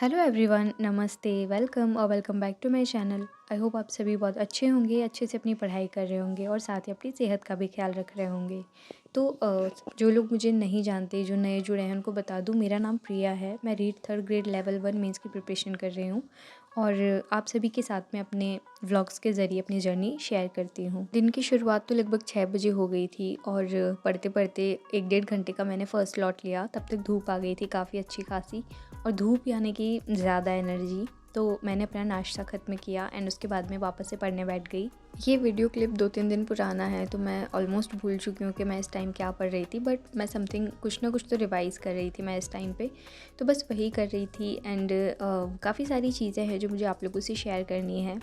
Hello everyone, नमस्ते, welcome और welcome back to my channel. I hope आप सभी बहुत अच्छे होंगे, अच्छे से अपनी पढ़ाई कर रहे होंगे और साथ ही अपनी सेहत का भी ख्याल रख रहे होंगे। तो जो लोग मुझे नहीं जानते, जो नए जुड़े हैं, उनको बता दूं, मेरा नाम प्रिया है। मैं read third grade level 1 mains की प्रिपरेशन कर रही हूँ और आप सभी के साथ में अपने व्लॉग्स के ज़रिए अपनी जर्नी शेयर करती हूँ। दिन की शुरुआत तो लगभग 6 बजे हो गई थी और पढ़ते पढ़ते 1 डेढ़ घंटे का मैंने फ़र्स्ट लॉट लिया। तब तक धूप आ गई थी काफ़ी अच्छी खासी, और धूप यानी कि ज़्यादा एनर्जी। तो मैंने अपना नाश्ता ख़त्म किया एंड उसके बाद में वापस से पढ़ने बैठ गई। ये वीडियो क्लिप 2-3 दिन पुराना है, तो मैं ऑलमोस्ट भूल चुकी हूँ कि मैं इस टाइम क्या पढ़ रही थी, बट मैं समथिंग कुछ ना कुछ तो रिवाइज़ कर रही थी मैं इस टाइम पे। तो बस वही कर रही थी एंड काफ़ी सारी चीज़ें हैं जो मुझे आप लोगों से शेयर करनी है।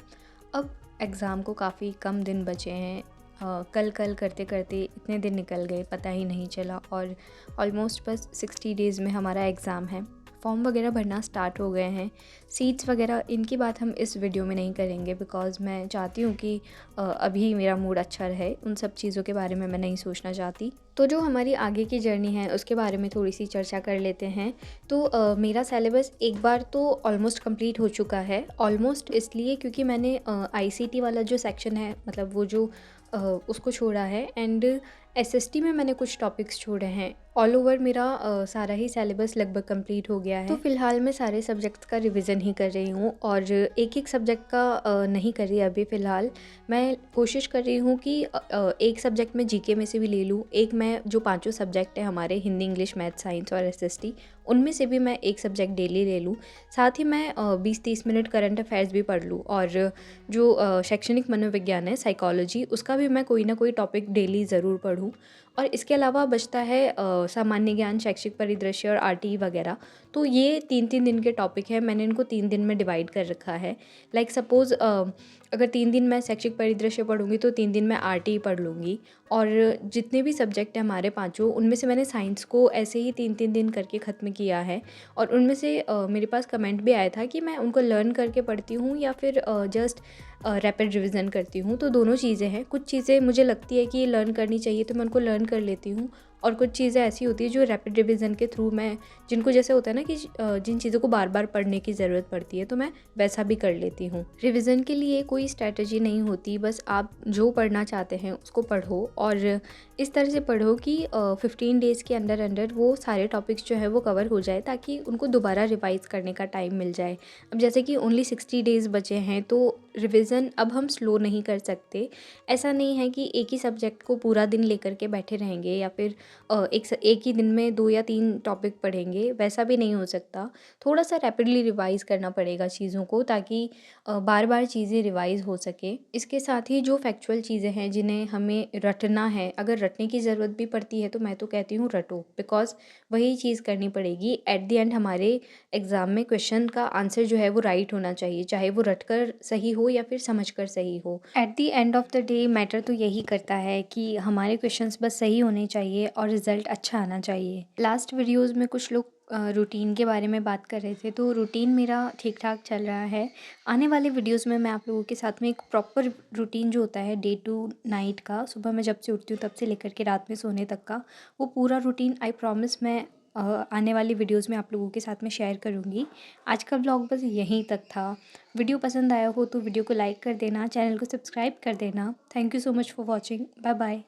अब एग्ज़ाम को काफ़ी कम दिन बचे हैं। कल कल करते करते इतने दिन निकल गए, पता ही नहीं चला, और ऑलमोस्ट बस 60 डेज़ में हमारा एग्ज़ाम है। फॉर्म वगैरह भरना स्टार्ट हो गए हैं। सीट्स वगैरह इनकी बात हम इस वीडियो में नहीं करेंगे, बिकॉज़ मैं चाहती हूँ कि अभी मेरा मूड अच्छा रहे। उन सब चीज़ों के बारे में मैं नहीं सोचना चाहती। तो जो हमारी आगे की जर्नी है उसके बारे में थोड़ी सी चर्चा कर लेते हैं। तो मेरा सिलेबस एक बार तो ऑलमोस्ट कंप्लीट हो चुका है। ऑलमोस्ट इसलिए क्योंकि मैंने आईसीटी वाला जो सेक्शन है, मतलब वो जो उसको छोड़ा है, एंड एसएसटी में मैंने कुछ टॉपिक्स छोड़े हैं। ऑल ओवर मेरा सारा ही सिलेबस लगभग कंप्लीट हो गया है। तो फ़िलहाल मैं सारे सब्जेक्ट्स का रिवीजन ही कर रही हूँ और एक एक सब्जेक्ट का नहीं कर रही अभी फ़िलहाल। मैं कोशिश कर रही हूँ कि एक सब्जेक्ट में जीके में से भी ले लूँ। एक मैं जो पांचों सब्जेक्ट हैं हमारे, हिंदी, इंग्लिश, मैथ, साइंस और एसएसटी, उनमें से भी मैं एक सब्जेक्ट डेली ले लूँ। साथ ही मैं 20-30 मिनट करंट अफेयर्स भी पढ़ लूँ, और जो शैक्षणिक मनोविज्ञान है, साइकोलॉजी, उसका भी मैं कोई ना कोई टॉपिक डेली ज़रूर पढूँ। और इसके अलावा बचता है सामान्य ज्ञान, शैक्षिक परिदृश्य और आरटीई वगैरह। तो ये 3-3 दिन के टॉपिक हैं। मैंने इनको 3 दिन में डिवाइड कर रखा है। लाइक सपोज़ अगर 3 दिन मैं शैक्षिक परिदृश्य पढ़ूँगी तो 3 दिन मैं आरटीई पढ़ लूँगी। और जितने भी सब्जेक्ट हैं हमारे पाँचों, उनमें से मैंने साइंस को ऐसे ही 3-3 दिन करके ख़त्म किया है। और उनमें से मेरे पास कमेंट भी आया था कि मैं उनको लर्न करके पढ़ती हूँ या फिर जस्ट रैपिड रिवीजन करती हूँ। तो दोनों चीज़ें हैं। कुछ चीज़ें मुझे लगती है कि लर्न करनी चाहिए तो मैं उनको लर्न कर लेती हूँ, और कुछ चीज़ें ऐसी होती है जो रैपिड रिवीजन के थ्रू मैं, जिनको जैसे होता है ना कि जिन चीज़ों को बार बार पढ़ने की ज़रूरत पड़ती है, तो मैं वैसा भी कर लेती हूँ। रिवीजन के लिए कोई स्ट्रैटेजी नहीं होती, बस आप जो पढ़ना चाहते हैं उसको पढ़ो, और इस तरह से पढ़ो कि 15 डेज़ के अंदर अंदर वो सारे टॉपिक्स जो है वो कवर हो जाए, ताकि उनको दोबारा रिवाइज़ करने का टाइम मिल जाए। अब जैसे कि ओनली 60 डेज़ बचे हैं, तो रिवीजन अब हम स्लो नहीं कर सकते। ऐसा नहीं है कि एक ही सब्जेक्ट को पूरा दिन लेकर के बैठे रहेंगे, या फिर एक ही दिन में 2 या 3 टॉपिक पढ़ेंगे, वैसा भी नहीं हो सकता। थोड़ा-सा रैपिडली रिवाइज़ करना पड़ेगा चीज़ों को, ताकि बार-बार चीज़ें रिवाइज़ हो सके। इसके साथ ही जो फैक्चुअल चीज़ें हैं जिन्हें हमें रटना है, अगर रटने की ज़रूरत भी पड़ती है तो मैं तो कहती हूँ रटो, बिकॉज़ वही चीज़ करनी पड़ेगी। एट द एंड हमारे एग्ज़ाम में क्वेश्चन का आंसर जो है वो राइट होना चाहिए, चाहे वो रटकर सही हो या फिर समझकर सही हो। At the end of the day matter तो यही करता है कि हमारे क्वेश्चंस बस सही होने चाहिए और रिज़ल्ट अच्छा आना चाहिए। लास्ट वीडियोज़ में कुछ लोग रूटीन के बारे में बात कर रहे थे, तो रूटीन मेरा ठीक-ठाक चल रहा है। आने वाले वीडियोज़ में मैं आप लोगों के साथ में एक प्रॉपर रूटीन जो होता है डे टू नाइट का, सुबह मैं जब से उठती हूँ तब से लेकर के रात में सोने तक का, वो पूरा रूटीन आई प्रॉमिस मैं आने वाली वीडियोज़ में आप लोगों के साथ में शेयर करूँगी। आज का व्लॉग बस यहीं तक था। वीडियो पसंद आया हो तो वीडियो को लाइक कर देना, चैनल को सब्सक्राइब कर देना। Thank you so much for watching. Bye bye.